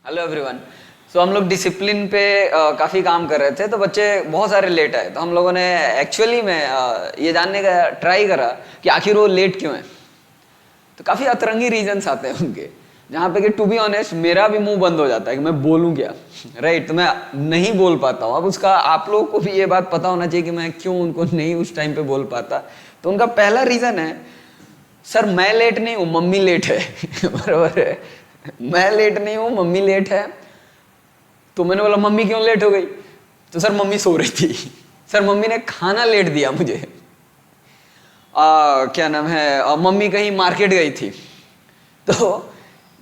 Hello everyone. सो हम लोग discipline पे काफ़ी काम कर रहे थे, तो बच्चे बहुत सारे लेट आए। तो हम लोगों ने एक्चुअली में ये जानने का ट्राई करा कि आखिर वो लेट क्यों है। तो काफ़ी अतरंगी रीजंस आते हैं उनके, जहाँ पे कि टू बी ऑनेस्ट मेरा भी मुंह बंद हो जाता है कि मैं बोलूँ क्या, राइट। तो मैं नहीं बोल पाता हूँ। अब उसका आप लोगों को भी ये बात पता होना चाहिए कि मैं क्यों उनको नहीं उस टाइम पे बोल पाता। तो उनका पहला रीज़न है, सर मैं लेट नहीं हूँ, मम्मी लेट है। बराबर है, मैं लेट नहीं हूँ, मम्मी लेट है। तो मैंने बोला मम्मी क्यों लेट हो गई? तो सर मम्मी सो रही थी। सर मम्मी ने खाना लेट दिया मुझे। क्या नाम है, मम्मी कहीं मार्केट गई थी। तो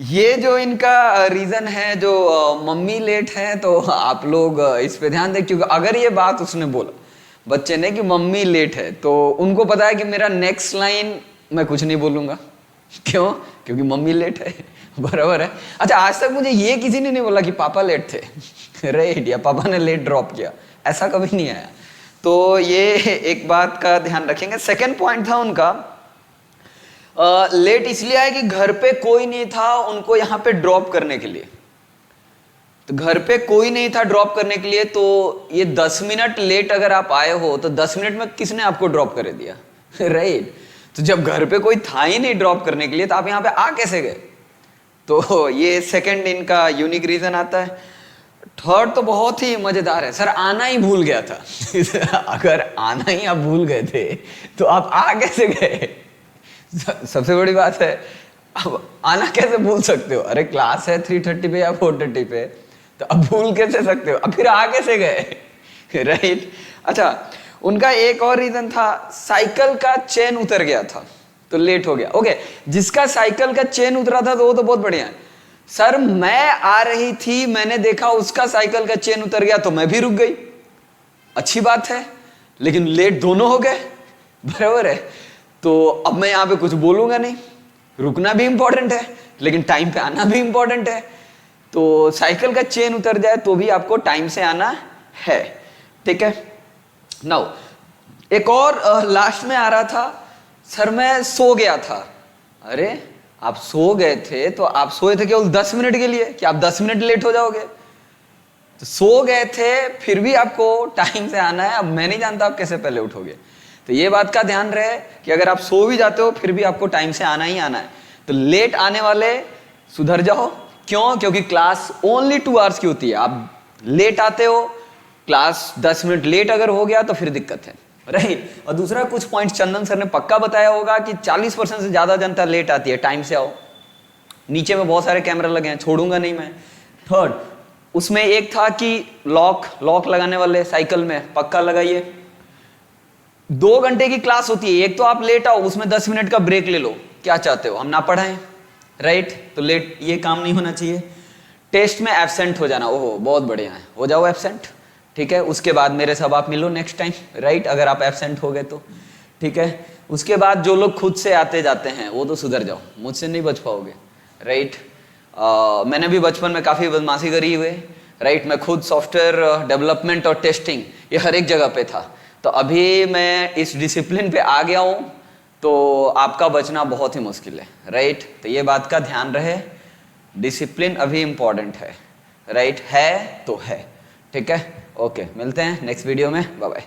ये जो इनका रीजन है, जो मम्मी लेट है, तो आप लोग इस पे ध्यान दें, क्योंकि अगर ये बात उसने बोला बच्चे ने कि मम्मी लेट है, तो उनको पता है कि मेरा नेक्स्ट लाइन मैं कुछ नहीं बोलूंगा। क्यों? क्योंकि मम्मी लेट है। बराबर है। अच्छा, आज तक मुझे ये किसी ने नहीं बोला कि पापा लेट थे, राइट, या पापा ने लेट ड्रॉप किया, ऐसा कभी नहीं आया। तो ये एक बात का ध्यान रखेंगे। सेकंड पॉइंट था उनका, लेट इसलिए आया कि घर पे कोई नहीं था उनको यहाँ पे ड्रॉप करने के लिए। तो घर पे कोई नहीं था ड्रॉप करने के लिए, तो ये 10 मिनट लेट अगर आप आए हो तो 10 मिनट में किसने आपको ड्रॉप कर दिया? राइट। तो जब घर पे कोई था ही नहीं ड्रॉप करने के लिए, तो आप यहाँ पे आ कैसे गए? तो ये सेकंड इनका यूनिक रीजन आता है। थर्ड तो बहुत ही मजेदार है, सर आना ही भूल गया था। अगर आना ही आप भूल गए थे तो आप आ कैसे गए? सबसे बड़ी बात है, अब आना कैसे भूल सकते हो? अरे क्लास है 3:30 पे या 4:30 पे, तो अब भूल कैसे सकते हो? अब फिर आ कैसे गए? राइट। अच्छा, उनका एक और रीजन था, साइकिल का चेन उतर गया था तो लेट हो गया। ओके, जिसका साइकिल का चेन उतरा था तो वो तो बहुत बढ़िया है। सर मैं आ रही थी, मैंने देखा उसका साइकिल का चेन उतर गया तो मैं भी रुक गई, अच्छी बात है, लेकिन लेट दोनों हो गए। बराबर है। तो अब मैं यहां पे कुछ बोलूंगा नहीं, रुकना भी इंपॉर्टेंट है लेकिन टाइम पे आना भी इंपॉर्टेंट है। तो साइकिल का चेन उतर जाए तो भी आपको टाइम से आना है, ठीक है। नाउ एक और लास्ट में आ रहा था, सर मैं सो गया था। अरे आप सो गए थे तो आप सोए थे केवल 10 मिनट के लिए, कि आप 10 मिनट लेट हो जाओगे? तो सो गए थे फिर भी आपको टाइम से आना है। अब मैं नहीं जानता आप कैसे पहले उठोगे। तो ये बात का ध्यान रहे कि अगर आप सो भी जाते हो फिर भी आपको टाइम से आना ही आना है। तो लेट आने वाले सुधर जाओ। क्यों? क्योंकि क्लास ओनली 2 आवर्स की होती है। आप लेट आते हो, क्लास 10 मिनट लेट अगर हो गया तो फिर दिक्कत है, राइट। और दूसरा, कुछ पॉइंट चंदन सर ने पक्का बताया होगा कि 40% से ज्यादा जनता लेट आती है। टाइम से आओ। नीचे में बहुत सारे कैमरा लगे हैं, छोड़ूंगा नहीं मैं। थर्ड, उसमें एक था कि लॉक लगाने वाले साइकिल में पक्का लगाइए। 2 घंटे की क्लास होती है, एक तो आप लेट आओ, उसमें 10 मिनट का ब्रेक ले लो। क्या चाहते हो, हम ना पढ़ाएं? राइट। तो लेट ये काम नहीं होना चाहिए। टेस्ट में एब्सेंट हो जाना, ओहो बहुत बढ़िया है, हो जाओ एब्सेंट, ठीक है। उसके बाद मेरे सब आप मिलो नेक्स्ट टाइम, राइट, अगर आप एब्सेंट हो गए तो, ठीक है। उसके बाद जो लोग खुद से आते जाते हैं वो तो सुधर जाओ, मुझसे नहीं बच पाओगे, राइट। मैंने भी बचपन में काफ़ी बदमाशी करी हुई है, राइट। मैं खुद सॉफ्टवेयर डेवलपमेंट और टेस्टिंग ये हर एक जगह पे था। तो अभी मैं इस डिसिप्लिन पे आ गया हूँ, तो आपका बचना बहुत ही मुश्किल है, राइट। तो ये बात का ध्यान रहे, डिसिप्लिन अभी इंपॉर्टेंट है, राइट, है तो है, ठीक है। ओके, मिलते हैं नेक्स्ट वीडियो में, बाय बाय।